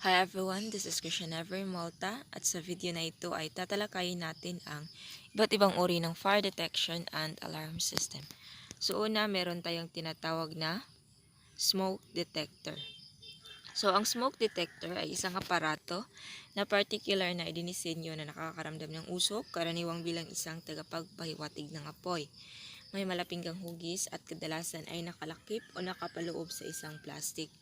Hi everyone, this is Christian Ever Malta at sa video na ito ay tatalakayin natin ang iba't ibang uri ng fire detection and alarm system. So una, meron tayong tinatawag na smoke detector. So ang smoke detector ay isang aparato na particular na idinisenyo na nakakaramdam ng usok, karaniwang bilang isang tagapagpahiwatig ng apoy. May malapinggang hugis at kadalasan ay nakalakip o nakapaloob sa isang plastic.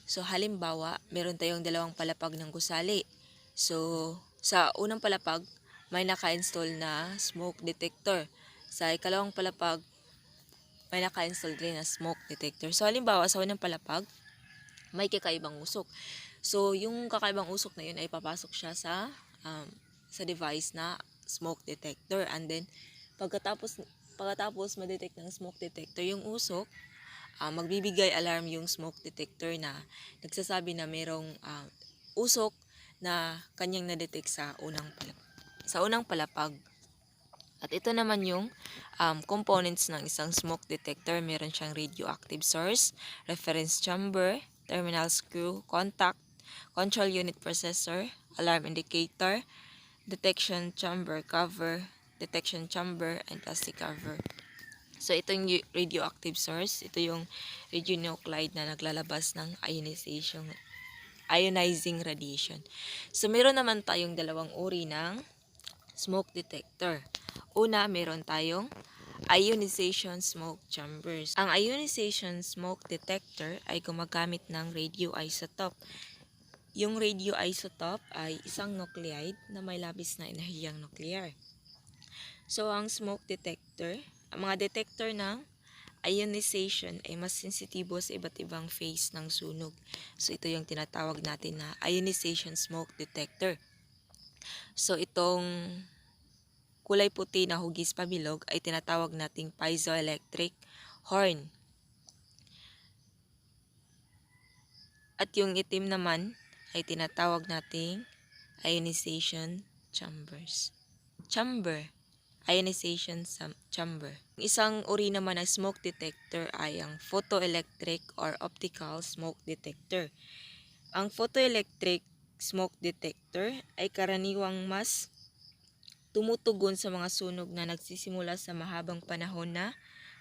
So, halimbawa, meron tayong dalawang palapag ng gusali. So, sa unang palapag, may naka-install na smoke detector. Sa ikalawang palapag, may naka-install din na smoke detector. So, halimbawa, sa unang palapag, may kakaibang usok. So, yung kakaibang usok na yun ay papasok siya sa device na smoke detector. And then, pagkatapos ma-detect ng smoke detector yung usok, magbibigay alarm yung smoke detector na nagsasabi na merong usok na kanyang na-detect sa unang palapag. At ito naman yung components ng isang smoke detector. Meron siyang radioactive source, reference chamber, terminal screw, contact, control unit processor, alarm indicator, detection chamber cover, detection chamber, and plastic cover. So, ito yung radioactive source. Ito yung radionuclide na naglalabas ng ionizing radiation. So, meron naman tayong dalawang uri ng smoke detector. Una, meron tayong ionization smoke chambers. Ang ionization smoke detector ay gumagamit ng radioisotope. Yung radioisotope ay isang nuclide na may labis na enerhiyang nuclear. So, ang smoke detector, ang mga detector ng ionization ay mas sensitibo sa iba't ibang phase ng sunog. So, ito yung tinatawag natin na ionization smoke detector. So, itong kulay puti na hugis pabilog ay tinatawag nating piezoelectric horn. At yung itim naman ay tinatawag nating ionization ionization chamber. Isang uri naman ng smoke detector ay ang photoelectric or optical smoke detector. Ang photoelectric smoke detector ay karaniwang mas tumutugon sa mga sunog na nagsisimula sa mahabang panahon na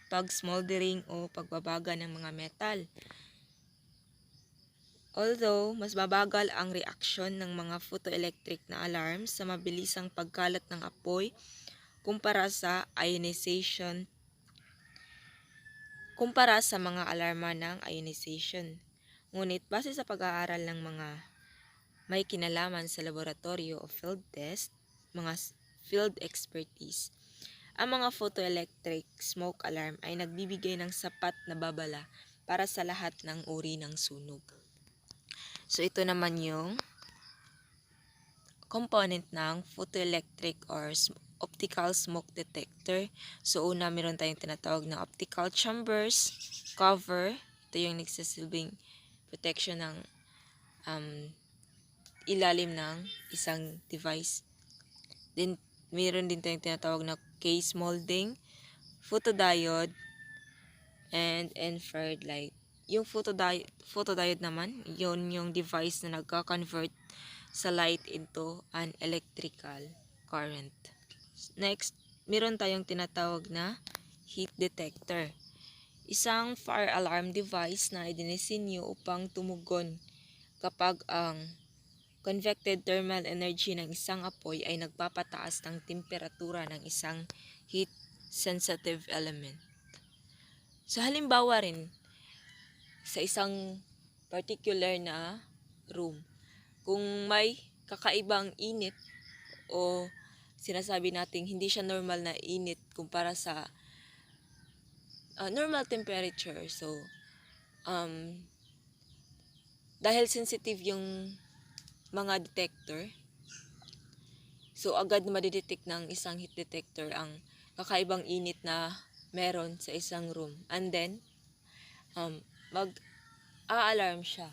pag-smoldering o pagbabaga ng mga metal. Although, mas babagal ang reaksyon ng mga photoelectric na alarm sa mabilisang pagkalat ng apoy kumpara sa mga alarma ng ionization. Ngunit base sa pag-aaral ng mga may kinalaman sa laboratorio o field test, mga field expertise, ang mga photoelectric smoke alarm ay nagbibigay ng sapat na babala para sa lahat ng uri ng sunog. So ito naman yung component ng photoelectric or optical smoke detector. So una, meron tayong tinatawag na optical chambers, cover. Ito yung nagsasilbing protection ng ilalim ng isang device. Then, meron din tayong tinatawag na case molding, photodiode, and infrared light. Yung photodiode naman, yun yung device na nagka-convert sa light into an electrical current. Next, meron tayong tinatawag na heat detector. Isang fire alarm device na idinisenyo upang tumugon kapag ang convected thermal energy ng isang apoy ay nagpapataas ng temperatura ng isang heat-sensitive element. So halimbawa rin, sa isang particular na room, kung may kakaibang init o sinasabi nating hindi siya normal na init kumpara sa normal temperature. So, dahil sensitive yung mga detector, so agad madidetect ng isang heat detector ang kakaibang init na meron sa isang room. And then, mag-a-alarm siya.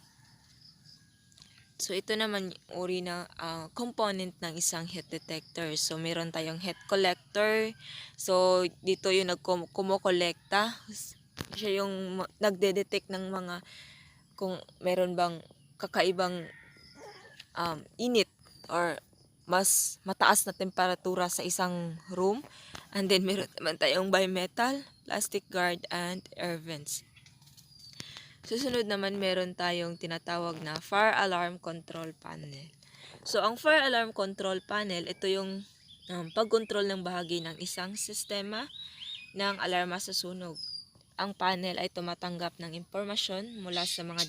So, ito naman yung uri na component ng isang heat detector. So, meron tayong heat collector. So, dito yung kumukolekta. Siya yung nagde-detect ng mga kung meron bang kakaibang init or mas mataas na temperatura sa isang room. And then meron naman tayong bimetal, plastic guard, and air vents. Susunod naman meron tayong tinatawag na fire alarm control panel. So ang fire alarm control panel, ito yung pagkontrol ng bahagi ng isang sistema ng alarma sa sunog. Ang panel ay tumatanggap ng impormasyon mula sa mga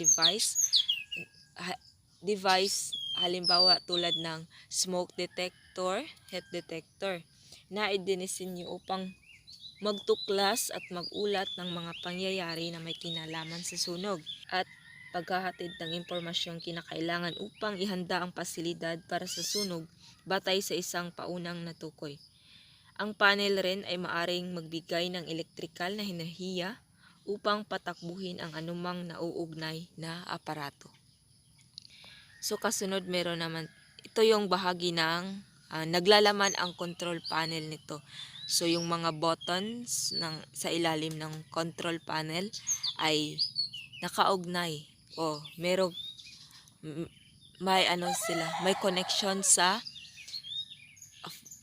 device halimbawa tulad ng smoke detector, heat detector na idinisenyo upang magtuklas at magulat ng mga pangyayari na may kinalaman sa sunog at paghahatid ng impormasyong kinakailangan upang ihanda ang pasilidad para sa sunog batay sa isang paunang natukoy. Ang panel rin ay maaring magbigay ng elektrikal na enerhiya upang patakbuhin ang anumang nauugnay na aparato. So kasunod meron naman, ito yung bahagi ng naglalaman ang control panel nito. So yung mga buttons sa ilalim ng control panel ay nakaugnay o may connection sa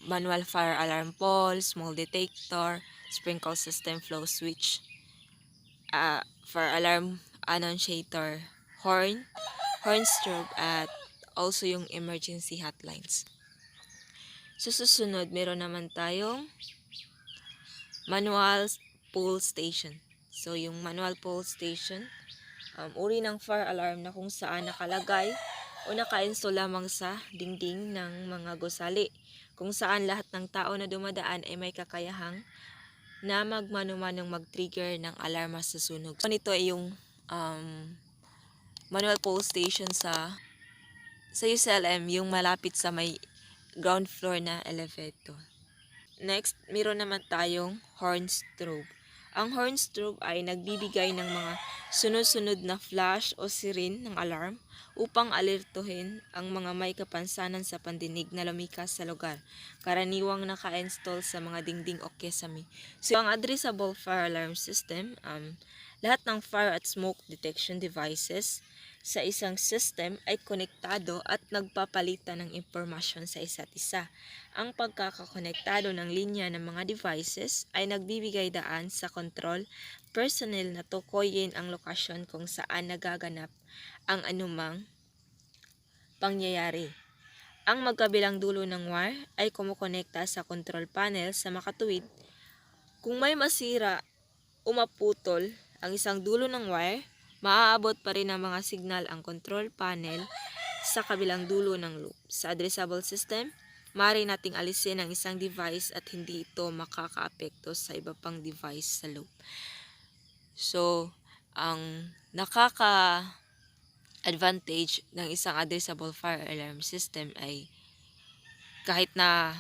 manual fire alarm pole, small detector, sprinkle system flow switch, fire alarm annunciator, horn strobe, at also yung emergency hotlines. So susunod, meron naman tayong manual pull station. So yung manual pull station, uri ng fire alarm na kung saan nakalagay o naka-install lamang sa dingding ng mga gusali, kung saan lahat ng tao na dumadaan ay may kakayahang na magmano-manong mag-trigger ng alarma sa sunog. So nito ay yung manual pull station sa UCLM, yung malapit sa may ground floor na elevator. Next, meron naman tayong horn strobe. Ang horn strobe ay nagbibigay ng mga sunod-sunod na flash o siren ng alarm upang alertuhin ang mga may kapansanan sa pandinig na lumikas sa lugar, karaniwang naka-install sa mga dingding o kesame. So, ang addressable fire alarm system, lahat ng fire at smoke detection devices sa isang system ay konektado at nagpapalitan ng impormasyon sa isa't isa. Ang pagkakakonektado ng linya ng mga devices ay nagbibigay daan sa control personnel na tukoyin ang lokasyon kung saan nagaganap ang anumang pangyayari. Ang magkabilang dulo ng wire ay kumukonekta sa control panel sa makatuwid. Kung may masira o maputol ang isang dulo ng wire, maaabot pa rin ng mga signal ang control panel sa kabilang dulo ng loop. Sa addressable system, maaari nating alisin ang isang device at hindi ito makakaapekto sa iba pang device sa loop. So, ang nakaka-advantage ng isang addressable fire alarm system ay kahit na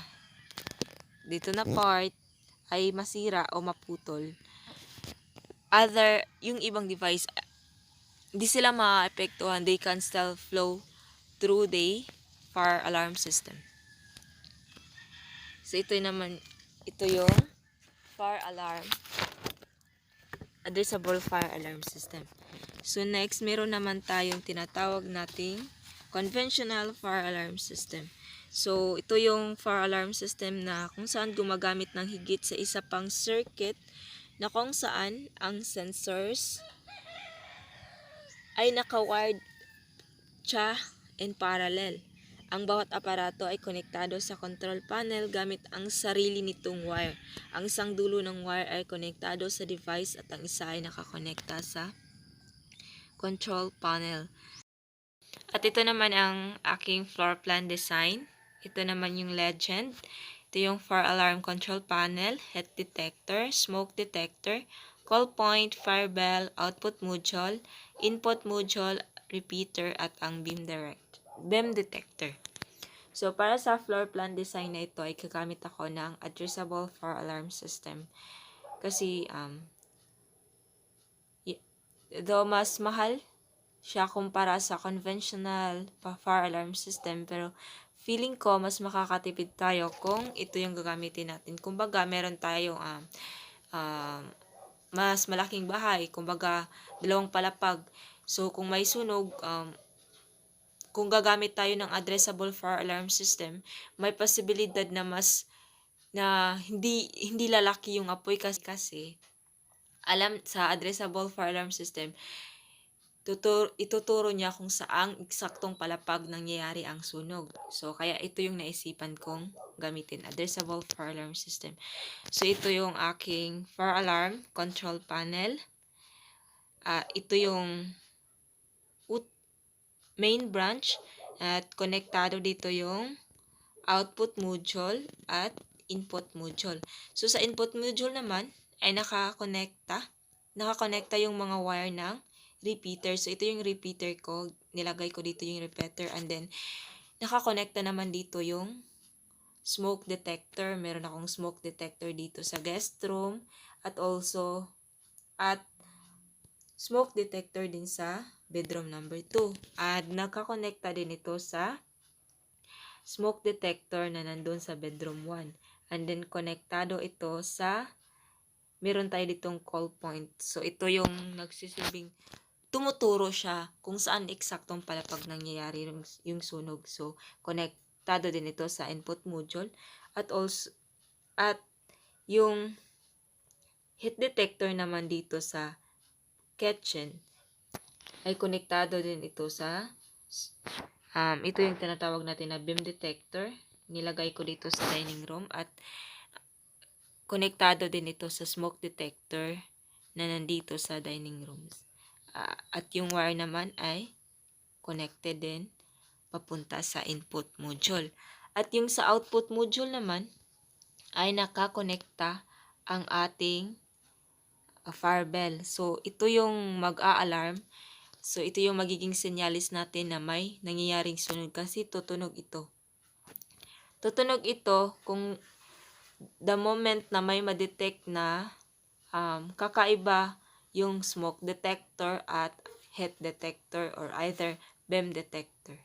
dito na part ay masira o maputol, yung ibang device, hindi sila maapektuhan. They can still flow through the fire alarm system. So ito yung fire alarm, addressable fire alarm system. So next, meron naman tayong tinatawag nating conventional fire alarm system. So ito yung fire alarm system na kung saan gumagamit ng higit sa isa pang circuit na kung saan ang sensors ay naka-wired siya in parallel. Ang bawat aparato ay konektado sa control panel gamit ang sarili nitong wire. Ang isang dulo ng wire ay konektado sa device at ang isa ay nakakonekta sa control panel. At ito naman ang aking floor plan design. Ito naman yung legend. Ito yung fire alarm control panel, heat detector, smoke detector, call point, fire bell, output module, input module, repeater, at ang beam detector. So, para sa floor plan design na ito, ay gagamit ako ng addressable fire alarm system. Kasi, though mas mahal siya kumpara sa conventional fire alarm system, pero feeling ko mas makakatipid tayo kung ito yung gagamitin natin. Kumbaga, meron tayong mas malaking bahay, kumbaga 2 palapag. So kung may sunog, kung gagamit tayo ng addressable fire alarm system, may posibilidad na hindi lalaki yung apoy kasi alam sa addressable fire alarm system, ituturo niya kung saang eksaktong palapag nangyayari ang sunog. So, kaya ito yung naisipan kong gamitin, addressable fire alarm system. So, ito yung aking fire alarm control panel. Ito yung main branch at konektado dito yung output module at input module. So, sa input module naman ay nakakonekta yung mga wire ng repeater. So, ito yung repeater ko. Nilagay ko dito yung repeater and then nakakonekta naman dito yung smoke detector. Meron akong smoke detector dito sa guest room at smoke detector din sa bedroom number 2. At nakakonekta din ito sa smoke detector na nandun sa bedroom 1. And then, konektado ito sa, meron tayo ditong call point. So, ito yung nagsisilbing, tumuturo siya kung saan eksaktong palapag nangyayari yung sunog. So, konektado din ito sa input module. At yung heat detector naman dito sa kitchen ay konektado din ito sa ito yung tinatawag natin na beam detector. Nilagay ko dito sa dining room at konektado din ito sa smoke detector na nandito sa dining room. At yung wire naman ay connected din papunta sa input module. At yung sa output module naman ay nakakonekta ang ating fire bell. So, ito yung mag-a-alarm. So, ito yung magiging senyalis natin na may nangyayaring sunog kasi tutunog ito. Tutunog ito kung the moment na may ma-detect na kakaiba yung smoke detector at heat detector or either beam detector.